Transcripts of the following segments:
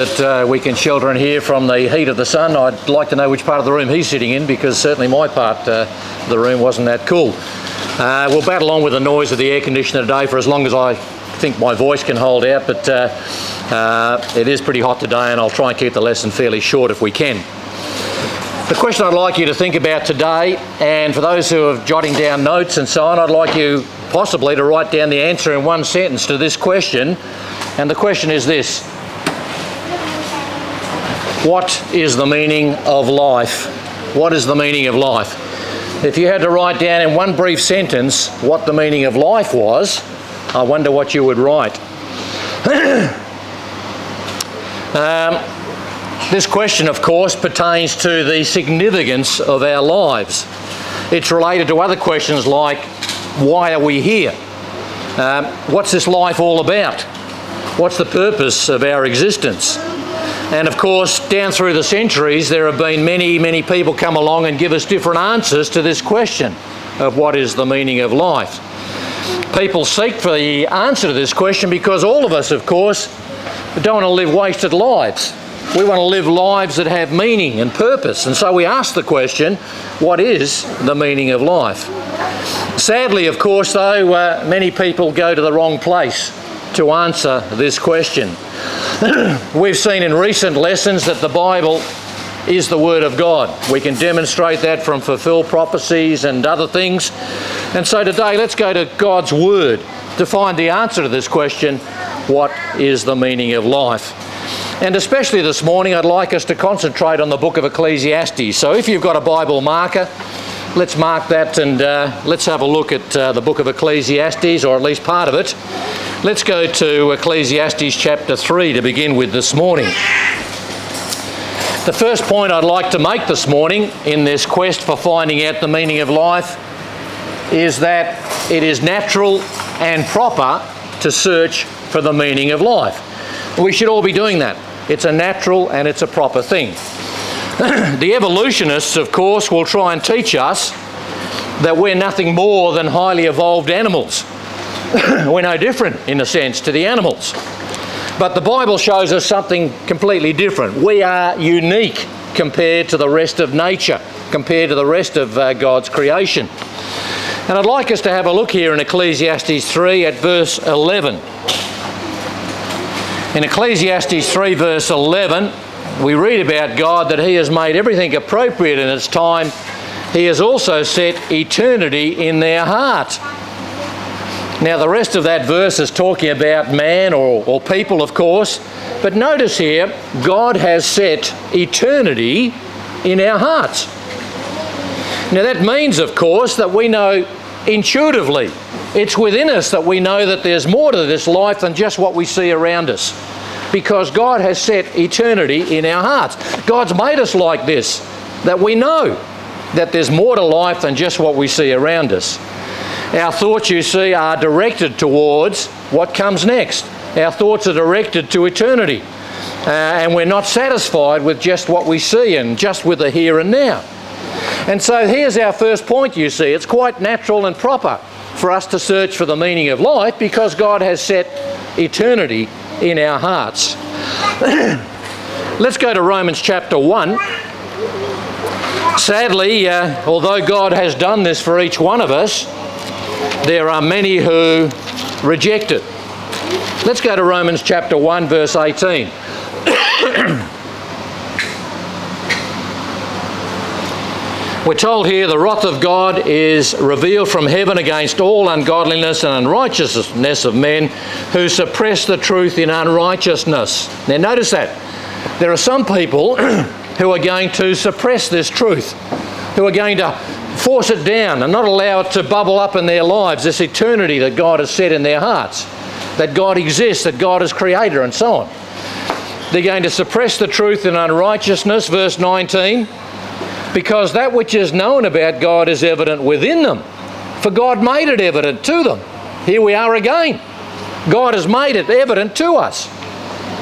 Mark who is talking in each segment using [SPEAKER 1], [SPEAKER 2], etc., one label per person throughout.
[SPEAKER 1] That we can shelter in here from the heat of the sun. I'd like to know which part of the room he's sitting in, because certainly my part of the room wasn't that cool. We'll battle on with the noise of the air conditioner today for as long as I think my voice can hold out, but it is pretty hot today, and I'll try and keep the lesson fairly short if we can. The question I'd like you to think about today, and for those who are jotting down notes and so on, I'd like you possibly to write down the answer in one sentence to this question, and the question is this: what is the meaning of life? What is the meaning of life? If you had to write down in one brief sentence what the meaning of life was, I wonder what you would write. This question, of course, pertains to the significance of our lives. It's related to other questions like, why are we here? What's this life all about? What's the purpose of our existence? And of course, down through the centuries, there have been many people come along and give us different answers to this question of what is the meaning of life. People seek for the answer to this question because all of us, of course, don't want to live wasted lives. We want to live lives that have meaning and purpose. And so we ask the question, what is the meaning of life? Sadly, of course, though, many people go to the wrong place to answer this question. We've seen in recent lessons that the Bible is the Word of God. We can demonstrate that from fulfilled prophecies and other things. And so today, let's go to God's Word to find the answer to this question, what is the meaning of life? And especially this morning, I'd like us to concentrate on the book of Ecclesiastes. So if you've got a Bible marker, let's mark that and let's have a look at the book of Ecclesiastes, or at least part of it. Let's go to Ecclesiastes chapter 3 to begin with this morning. The first point I'd like to make this morning in this quest for finding out the meaning of life is that it is natural and proper to search for the meaning of life. We should all be doing that. It's a natural and it's a proper thing. The evolutionists, of course, will try and teach us that we're nothing more than highly evolved animals. We're no different, in a sense, to the animals. But the Bible shows us something completely different. We are unique compared to the rest of nature, compared to the rest of God's creation. And I'd like us to have a look here in Ecclesiastes 3 at verse 11. In Ecclesiastes 3 verse 11, we read about God that He has made everything appropriate in its time. He has also set eternity in their heart. Now the rest of that verse is talking about man or people, of course, but notice here, God has set eternity in our hearts. Now that means, of course, that we know intuitively, it's within us that we know that there's more to this life than just what we see around us, because God has set eternity in our hearts. God's made us like this, that we know that there's more to life than just what we see around us. Our thoughts, you see, are directed towards what comes next. Our thoughts are directed to eternity. And we're not satisfied with just what we see and just with the here and now. And so here's our first point, you see. It's quite natural and proper for us to search for the meaning of life because God has set eternity in our hearts. Let's go to Romans chapter 1. Sadly, although God has done this for each one of us, there are many who reject it. Let's go to Romans chapter 1 verse 18. We're told here the wrath of God is revealed from heaven against all ungodliness and unrighteousness of men who suppress the truth in unrighteousness. Now notice that. There are some people who are going to suppress this truth, who are going to force it down and not allow it to bubble up in their lives, this eternity that God has set in their hearts, that God exists, that God is creator, and so on. They're going to suppress the truth in unrighteousness, verse 19, because that which is known about God is evident within them, for God made it evident to them. Here we are again. God has made it evident to us.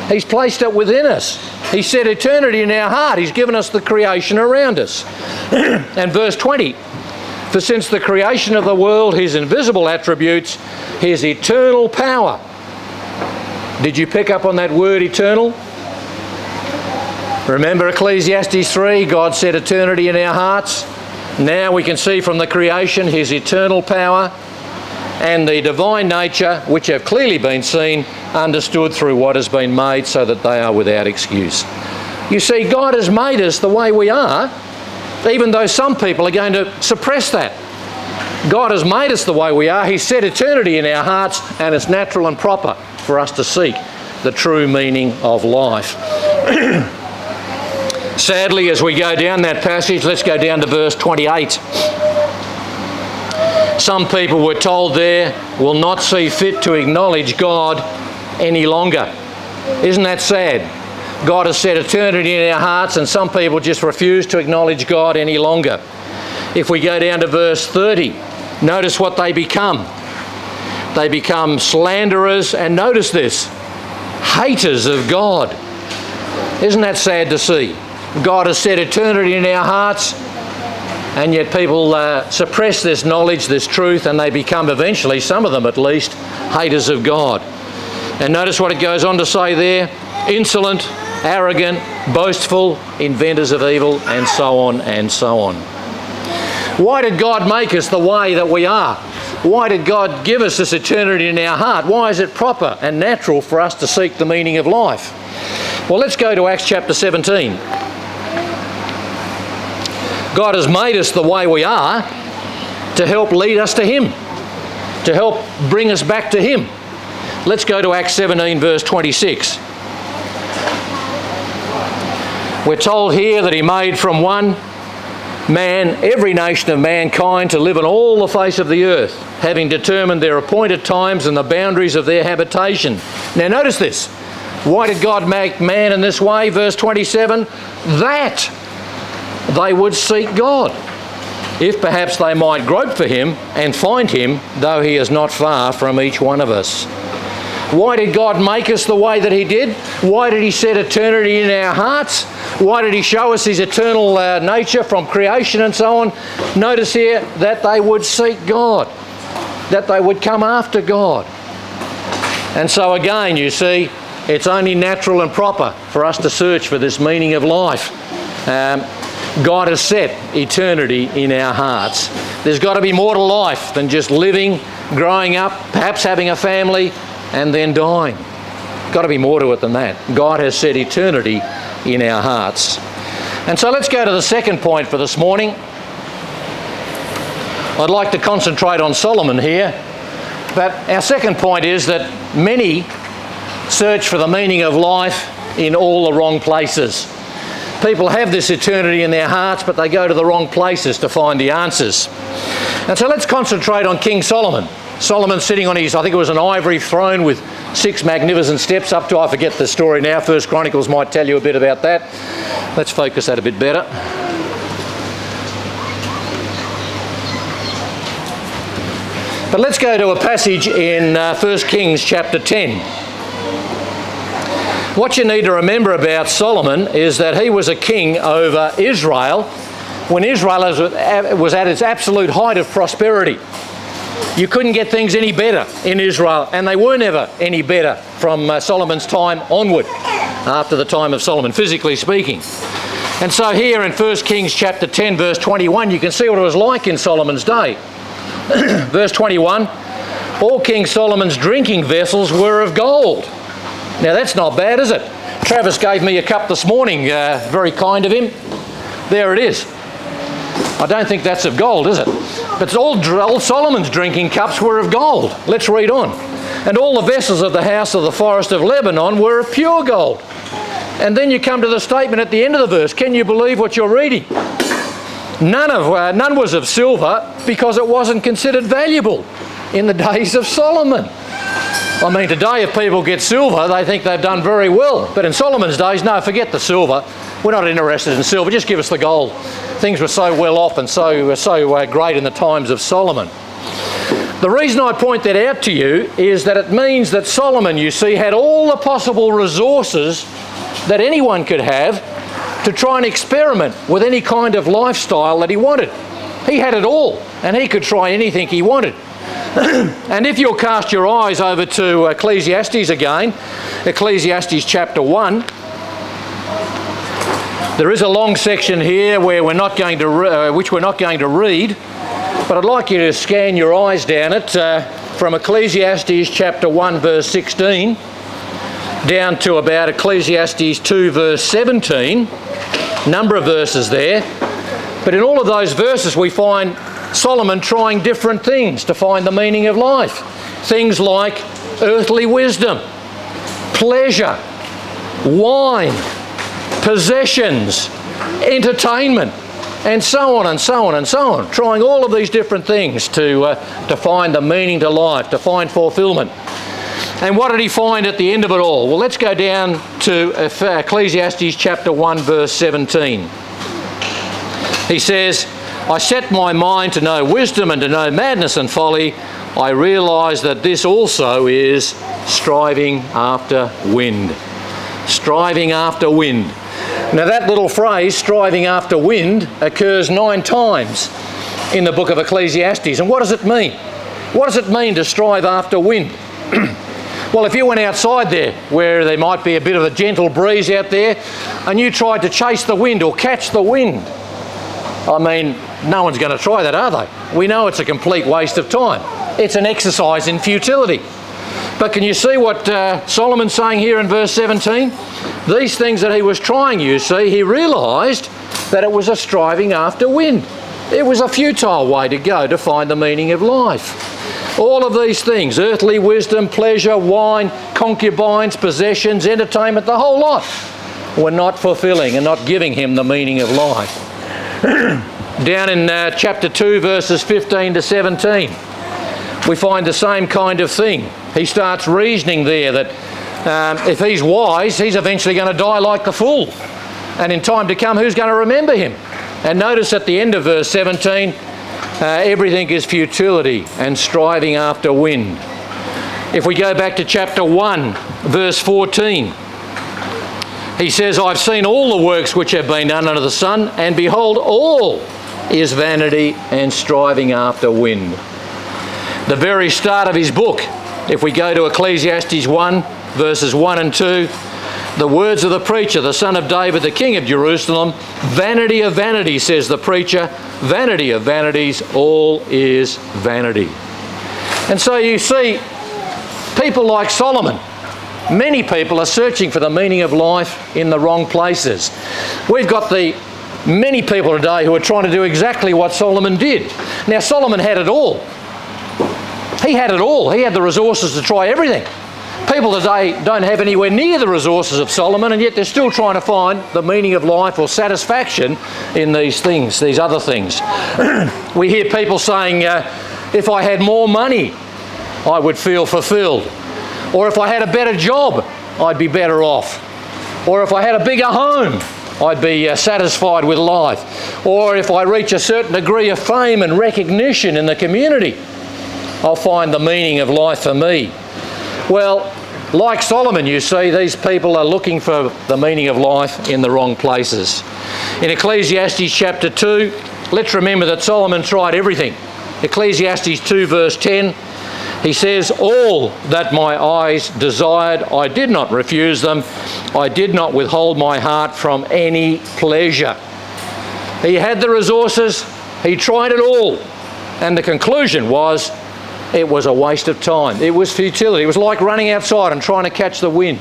[SPEAKER 1] He's placed it within us. He set eternity in our heart. He's given us the creation around us. And verse 20, for since the creation of the world, His invisible attributes, His eternal power. Did you pick up on that word eternal? Remember Ecclesiastes 3, God set eternity in our hearts. Now we can see from the creation his eternal power and the divine nature, which have clearly been seen, understood through what has been made, so that they are without excuse. You see, God has made us the way we are, even though some people are going to suppress that. God has made us the way we are. He's set eternity in our hearts, and it's natural and proper for us to seek the true meaning of life. Sadly, as we go down that passage, let's go down to verse 28. Some people, we're told there, will not see fit to acknowledge God any longer. Isn't that sad? God has set eternity in our hearts, and some people just refuse to acknowledge God any longer. If we go down to verse 30, notice what they become. They become slanderers, and notice this, haters of God. Isn't that sad to see? God has set eternity in our hearts, and yet people suppress this knowledge, this truth, and they become eventually, some of them at least, haters of God. And notice what it goes on to say there, insolent, arrogant, boastful, inventors of evil, and so on and so on. Why did God make us the way that we are? Why did God give us this eternity in our heart? Why is it proper and natural for us to seek the meaning of life? Well, let's go to Acts chapter 17. God has made us the way we are to help lead us to Him, to help bring us back to Him. Let's go to Acts 17 verse 26. We're told here that He made from one man every nation of mankind to live on all the face of the earth, having determined their appointed times and the boundaries of their habitation. Now notice this. Why did God make man in this way? Verse 27, that they would seek God, if perhaps they might grope for Him and find Him, though He is not far from each one of us. Why did God make us the way that He did? Why did He set eternity in our hearts? Why did He show us His eternal nature from creation and so on? Notice here that they would seek God, that they would come after God. And so again, you see, it's only natural and proper for us to search for this meaning of life. God has set eternity in our hearts. There's got to be more to life than just living, growing up, perhaps having a family, and then dying. Got to be more to it than that. God has set eternity in our hearts. And so let's go to the second point for this morning. I'd like to concentrate on Solomon here, but our second point is that many search for the meaning of life in all the wrong places. People have this eternity in their hearts, but they go to the wrong places to find the answers. And so let's concentrate on King Solomon. Solomon sitting on his, I think it was an ivory throne with 6 magnificent steps up to, I forget the story now, First Chronicles might tell you a bit about that. Let's focus that a bit better. But let's go to a passage in 1 Kings chapter 10. What you need to remember about Solomon is that he was a king over Israel when Israel was at its absolute height of prosperity. You couldn't get things any better in Israel, and they were never any better from Solomon's time onward, after the time of Solomon, physically speaking. And so here in 1 Kings chapter 10 verse 21, you can see what it was like in Solomon's day. Verse 21, all King Solomon's drinking vessels were of gold. Now that's not bad, is it? Travis gave me a cup this morning, very kind of him. There it is. I don't think that's of gold, is it? But all Solomon's drinking cups were of gold. Let's read on. And all the vessels of the house of the forest of Lebanon were of pure gold. And then you come to the statement at the end of the verse. Can you believe what you're reading? None was of silver, because it wasn't considered valuable in the days of Solomon. I mean, today if people get silver, they think they've done very well. But in Solomon's days, no, forget the silver. We're not interested in silver, just give us the gold. Things were so well off and so great in the times of Solomon. The reason I point that out to you is that it means that Solomon, you see, had all the possible resources that anyone could have to try and experiment with any kind of lifestyle that he wanted. He had it all, and he could try anything he wanted. And if you'll cast your eyes over to Ecclesiastes again, Ecclesiastes chapter 1, There is a long section here where we're not going to which we're not going to read, but I'd like you to scan your eyes down it from Ecclesiastes chapter 1 verse 16 down to about Ecclesiastes 2 verse 17, number of verses there. But in all of those verses we find Solomon trying different things to find the meaning of life. Things like earthly wisdom, pleasure, wine, possessions, entertainment, and so on and so on and so on. Trying all of these different things to find the meaning to life, to find fulfillment. And what did he find at the end of it all? Well, let's go down to Ecclesiastes chapter 1 verse 17. He says, I set my mind to know wisdom and to know madness and folly. I realise that this also is striving after wind. Striving after wind. Now that little phrase, striving after wind, occurs 9 times in the book of Ecclesiastes. And what does it mean? What does it mean to strive after wind? Well, if you went outside there, where there might be a bit of a gentle breeze out there, and you tried to chase the wind or catch the wind, I mean, no one's going to try that, are they? We know it's a complete waste of time. It's an exercise in futility. But can you see what Solomon's saying here in verse 17? These things that he was trying, you see, he realised that it was a striving after wind. It was a futile way to go to find the meaning of life. All of these things, earthly wisdom, pleasure, wine, concubines, possessions, entertainment, the whole lot, were not fulfilling and not giving him the meaning of life. Down in chapter 2, verses 15 to 17, we find the same kind of thing. He starts reasoning there that if he's wise, he's eventually going to die like the fool. And in time to come, who's going to remember him? And notice at the end of verse 17, everything is futility and striving after wind. If we go back to chapter 1, verse 14, he says, I've seen all the works which have been done under the sun, and behold, all is vanity and striving after wind. The very start of his book, if we go to Ecclesiastes 1, verses 1 and 2, the words of the preacher, the son of David, the king of Jerusalem, vanity of vanities, says the preacher, vanity of vanities, all is vanity. And so you see, people like Solomon, many people are searching for the meaning of life in the wrong places. We've got many people today who are trying to do exactly what Solomon did. Now, Solomon had it all. He had it all. He had the resources to try everything. People today don't have anywhere near the resources of Solomon, and yet they're still trying to find the meaning of life or satisfaction in these things, these other things. We hear people saying, if I had more money, I would feel fulfilled. Or if I had a better job, I'd be better off. Or if I had a bigger home, I'd be satisfied with life. Or if I reach a certain degree of fame and recognition in the community, I'll find the meaning of life for me. Well, like Solomon, you see, these people are looking for the meaning of life in the wrong places. In Ecclesiastes chapter 2, let's remember that Solomon tried everything. Ecclesiastes 2 verse 10, he says, all that my eyes desired, I did not refuse them. I did not withhold my heart from any pleasure. He had the resources, he tried it all, and the conclusion was, it was a waste of time. It was futility. It was like running outside and trying to catch the wind.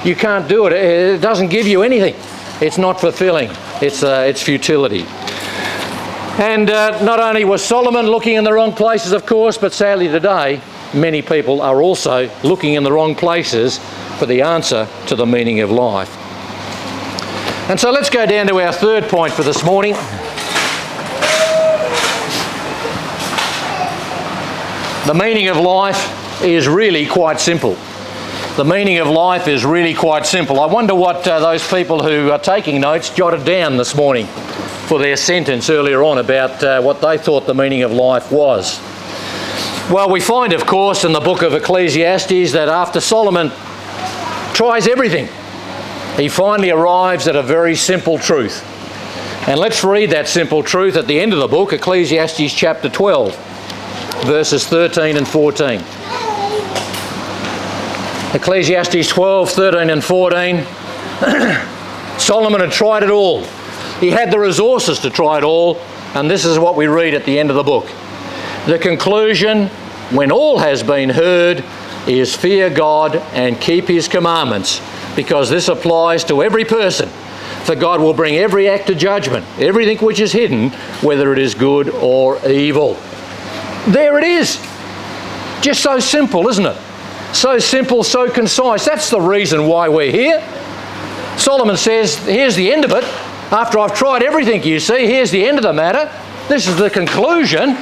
[SPEAKER 1] You can't do it. It doesn't give you anything. It's not fulfilling. It's futility. And not only was Solomon looking in the wrong places, of course, but sadly today, many people are also looking in the wrong places for the answer to the meaning of life. And so let's go down to our third point for this morning. The meaning of life is really quite simple. The meaning of life is really quite simple. I wonder what those people who are taking notes jotted down this morning for their sentence earlier on about what they thought the meaning of life was. Well, we find, of course, in the book of Ecclesiastes that after Solomon tries everything, he finally arrives at a very simple truth. And let's read that simple truth at the end of the book, Ecclesiastes chapter 12. Verses 13 and 14. Ecclesiastes 12, 13 and 14. Solomon had tried it all. He had the resources to try it all, and this is what we read at the end of the book. The conclusion, when all has been heard, is fear God and keep his commandments, because this applies to every person. For God will bring every act to judgment, everything which is hidden, whether it is good or evil. There it is. Just so simple, isn't it? So simple, so concise. That's the reason why we're here. Solomon says, here's the end of it. After I've tried everything, you see, here's the end of the matter. This is the conclusion.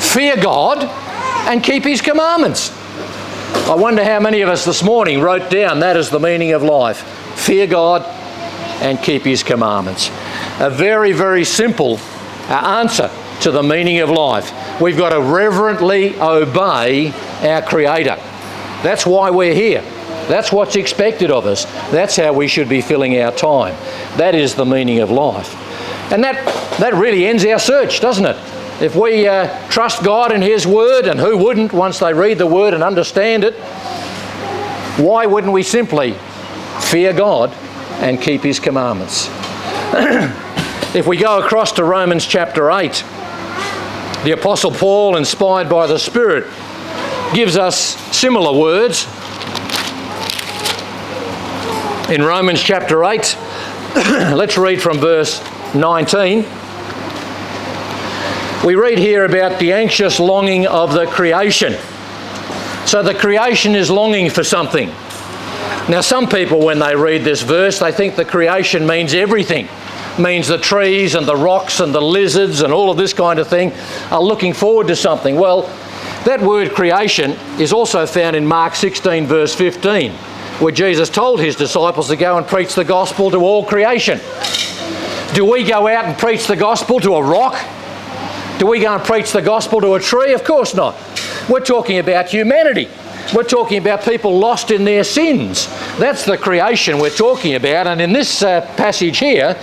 [SPEAKER 1] Fear God and keep his commandments. I wonder how many of us this morning wrote down that as the meaning of life. Fear God and keep his commandments. A very, very simple answer to the meaning of life. We've got to reverently obey our Creator. That's why we're here. That's what's expected of us. That's how we should be filling our time. That is the meaning of life. And that really ends our search, doesn't it? If we trust God and his word, and who wouldn't once they read the word and understand it, why wouldn't we simply fear God and keep his commandments? If we go across to Romans chapter 8, the Apostle Paul, inspired by the Spirit, gives us similar words. In Romans chapter 8, let's read from verse 19. We read here about the anxious longing of the creation. So the creation is longing for something. Now some people, when they read this verse, they think the creation means everything. Means the trees and the rocks and the lizards and all of this kind of thing are looking forward to something. Well, that word creation is also found in Mark 16 verse 15, where Jesus told his disciples to go and preach the gospel to all creation. Do we go out and preach the gospel to a rock? Do we go and preach the gospel to a tree? Of course not. We're talking about humanity. We're talking about people lost in their sins. That's the creation we're talking about. And in this passage here,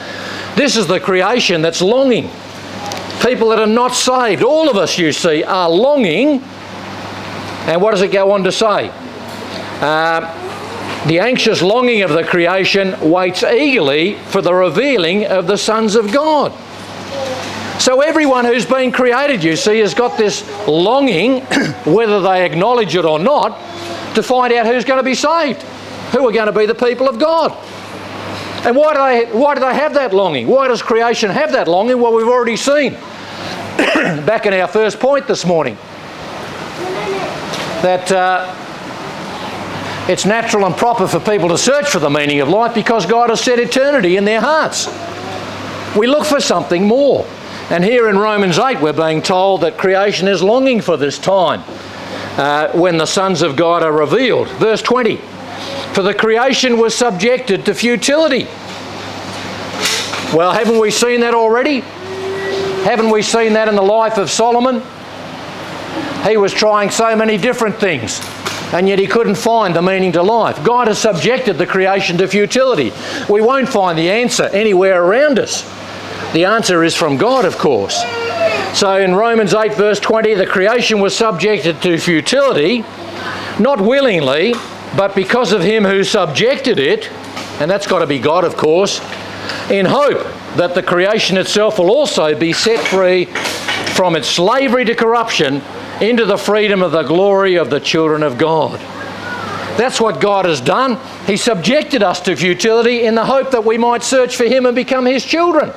[SPEAKER 1] this is the creation that's longing. People that are not saved. All of us, you see, are longing. And what does it go on to say? The anxious longing of the creation waits eagerly for the revealing of the sons of God. So everyone who's been created, you see, has got this longing, whether they acknowledge it or not, to find out who's going to be saved, who are going to be the people of God. And why do they have that longing? Why does creation have that longing? Well, we've already seen back in our first point this morning that it's natural and proper for people to search for the meaning of life because God has set eternity in their hearts. We look for something more. And here in Romans 8 we're being told that creation is longing for this time when the sons of God are revealed. Verse 20, for the creation was subjected to futility. Well, haven't we seen that already? Haven't we seen that in the life of Solomon? He was trying so many different things, and yet he couldn't find the meaning to life. God has subjected the creation to futility. We won't find the answer anywhere around us. The answer is from God, of course. So in Romans 8 verse 20, the creation was subjected to futility, not willingly, but because of him who subjected it, and that's got to be God, of course, in hope that the creation itself will also be set free from its slavery to corruption into the freedom of the glory of the children of God. That's what God has done. He subjected us to futility in the hope that we might search for him and become his children.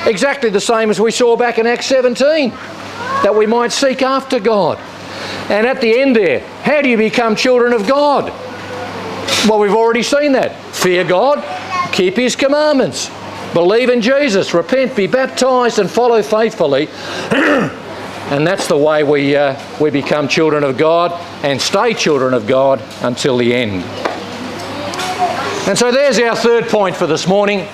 [SPEAKER 1] Exactly the same as we saw back in Acts 17, that we might seek after God. And at the end there, how do you become children of God? Well, we've already seen that. Fear God, keep his commandments, believe in Jesus, repent, be baptised and follow faithfully. And that's the way we become children of God and stay children of God until the end. And so there's our third point for this morning.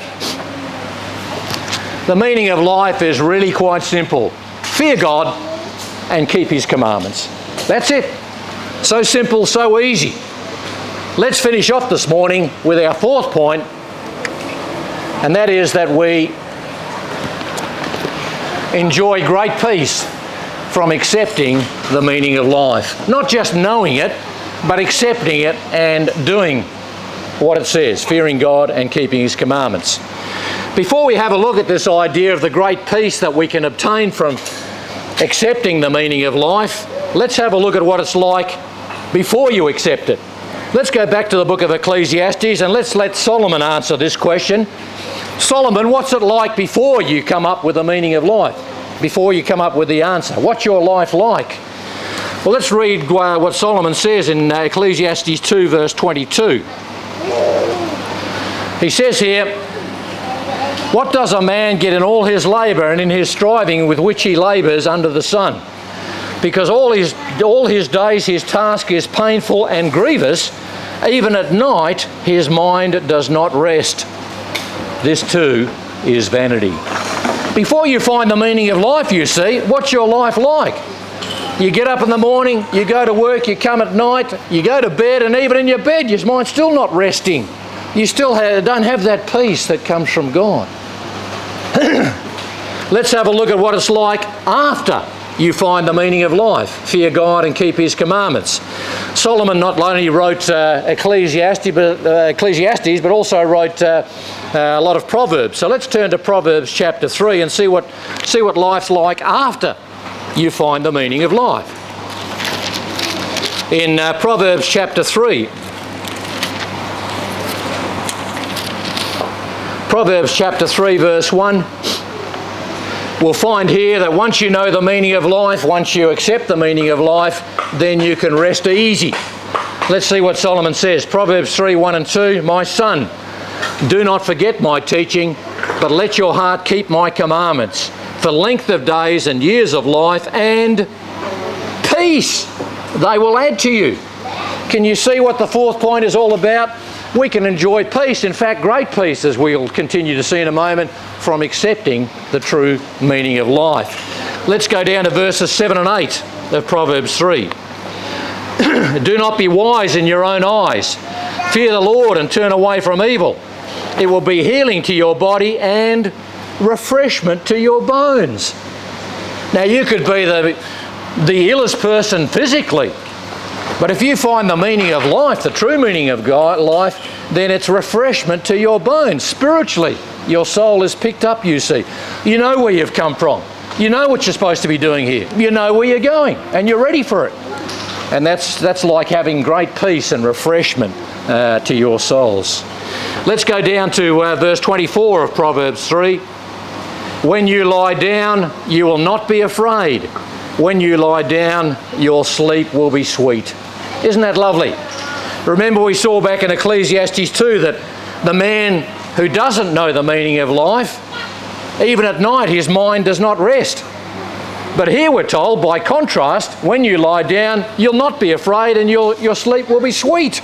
[SPEAKER 1] The meaning of life is really quite simple. Fear God and keep his commandments. That's it. So simple, so easy. Let's finish off this morning with our fourth point, and that is that we enjoy great peace from accepting the meaning of life. Not just knowing it, but accepting it and doing what it says, fearing God and keeping his commandments. Before we have a look at this idea of the great peace that we can obtain from accepting the meaning of life, let's have a look at what it's like before you accept it. Let's go back to the book of Ecclesiastes and let's let Solomon answer this question. Solomon, what's it like before you come up with the meaning of life? Before you come up with the answer? What's your life like? Well, let's read what Solomon says in Ecclesiastes 2 verse 22. He says here, "What does a man get in all his labour and in his striving with which he labours under the sun? Because all his days his task is painful and grievous. Even at night his mind does not rest. This too is vanity." Before you find the meaning of life, you see, what's your life like? You get up in the morning, you go to work, you come at night, you go to bed, and even in your bed your mind's still not resting. You still don't have that peace that comes from God. Let's have a look at what it's like after you find the meaning of life. Fear God and keep his commandments. Solomon not only wrote Ecclesiastes, but also wrote a lot of Proverbs. So let's turn to Proverbs chapter 3 and see what life's like after you find the meaning of life. In Proverbs chapter 3, Proverbs chapter 3 verse 1, we'll find here that once you know the meaning of life, once you accept the meaning of life, then you can rest easy. Let's see what Solomon says. Proverbs 3, 1 and 2, "My son, do not forget my teaching, but let your heart keep my commandments. For length of days and years of life and peace they will add to you." Can you see what the fourth point is all about? We can enjoy peace, in fact great peace, as we'll continue to see in a moment, from accepting the true meaning of life. Let's go down to verses 7 and 8 of Proverbs 3. "Do not be wise in your own eyes. Fear the Lord and turn away from evil. It will be healing to your body and refreshment to your bones." Now you could be the illest person physically, but if you find the meaning of life, the true meaning of life, then it's refreshment to your bones. Spiritually, your soul is picked up, you see. You know where you've come from. You know what you're supposed to be doing here. You know where you're going, and you're ready for it. And that's like having great peace and refreshment to your souls. Let's go down to verse 24 of Proverbs 3. "When you lie down, you will not be afraid. When you lie down, your sleep will be sweet." Isn't that lovely? Remember we saw back in Ecclesiastes 2 that the man who doesn't know the meaning of life, even at night his mind does not rest. But here we're told, by contrast, when you lie down, you'll not be afraid and your sleep will be sweet.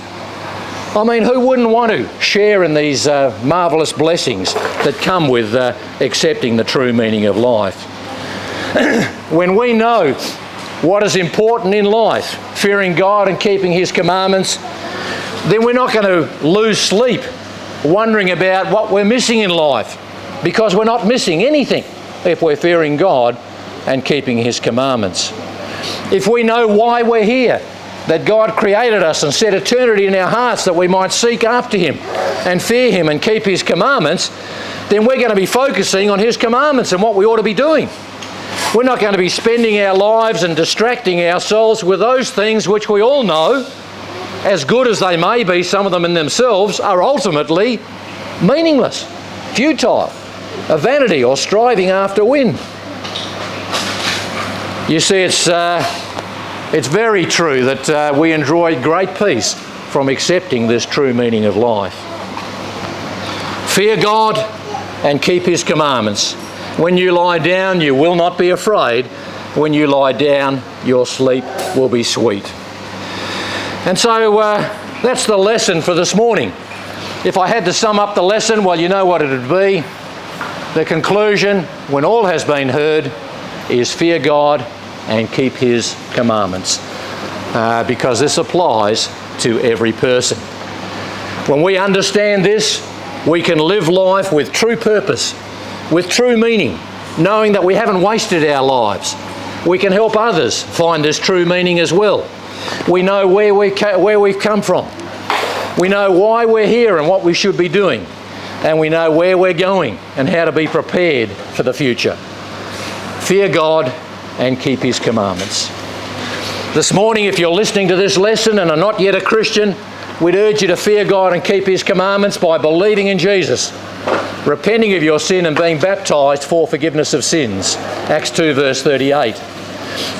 [SPEAKER 1] I mean, who wouldn't want to share in these marvellous blessings that come with accepting the true meaning of life? When we know what is important in life, fearing God and keeping his commandments, then we're not going to lose sleep wondering about what we're missing in life, because we're not missing anything if we're fearing God and keeping his commandments. If we know why we're here, that God created us and set eternity in our hearts that we might seek after him and fear him and keep his commandments, then we're going to be focusing on his commandments and what we ought to be doing. We're not going to be spending our lives and distracting ourselves with those things which we all know, as good as they may be, some of them in themselves, are ultimately meaningless, futile, a vanity or striving after wind. You see, it's very true that we enjoy great peace from accepting this true meaning of life. Fear God and keep his commandments. When you lie down, you will not be afraid. When you lie down, your sleep will be sweet. And so that's the lesson for this morning. If I had to sum up the lesson, well, you know what it would be. The conclusion, when all has been heard, is fear God and keep his commandments, because this applies to every person. When we understand this, we can live life with true purpose, with true meaning, knowing that we haven't wasted our lives. We can help others find this true meaning as well. We know where we've come from. We know why we're here and what we should be doing. and we know where we're going and how to be prepared for the future. Fear God and keep His commandments. This morning, if you're listening to this lesson and are not yet a Christian, we'd urge you to fear God and keep His commandments by believing in Jesus, repenting of your sin and being baptised for forgiveness of sins. Acts 2 verse 38.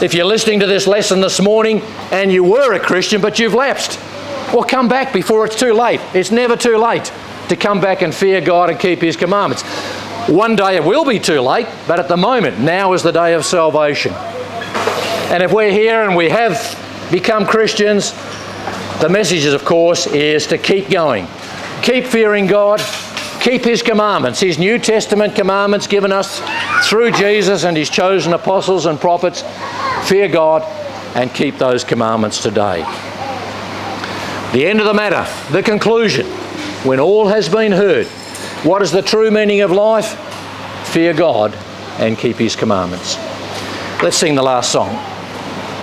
[SPEAKER 1] If you're listening to this lesson this morning and you were a Christian but you've lapsed, well, come back before it's too late. It's never too late to come back and fear God and keep His commandments. One day it will be too late, but at the moment, now is the day of salvation. And if we're here and we have become Christians, the message, of course, is to keep going. Keep fearing God, keep His commandments, His New Testament commandments given us through Jesus and His chosen apostles and prophets. Fear God and keep those commandments today. The end of the matter, the conclusion, when all has been heard, what is the true meaning of life? Fear God and keep His commandments. Let's sing the last song.